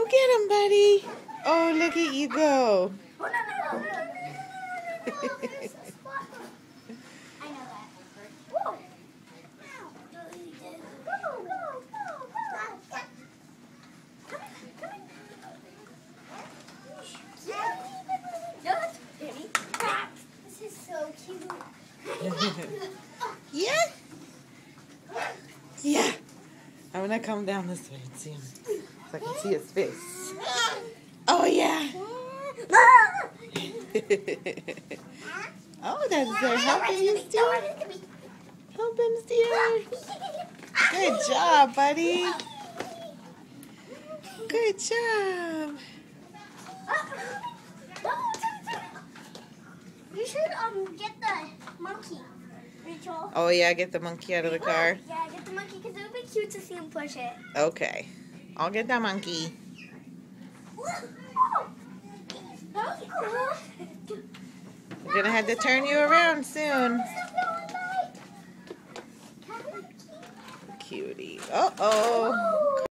Go get him, buddy. Oh, look at you go. This is so cute. Yeah? Yeah. I'm gonna come down this way and see him so I can see his face. Oh, yeah. Oh, that's there helping you steer. Help him steer. Good job, buddy. Good job. You should get the monkey, Rachel. Oh, yeah, get the monkey out of the car. Yeah, get the monkey because it would be cute to see him push it. Okay. I'll get that monkey. We're going to have to turn you around soon. Cutie. Uh-oh.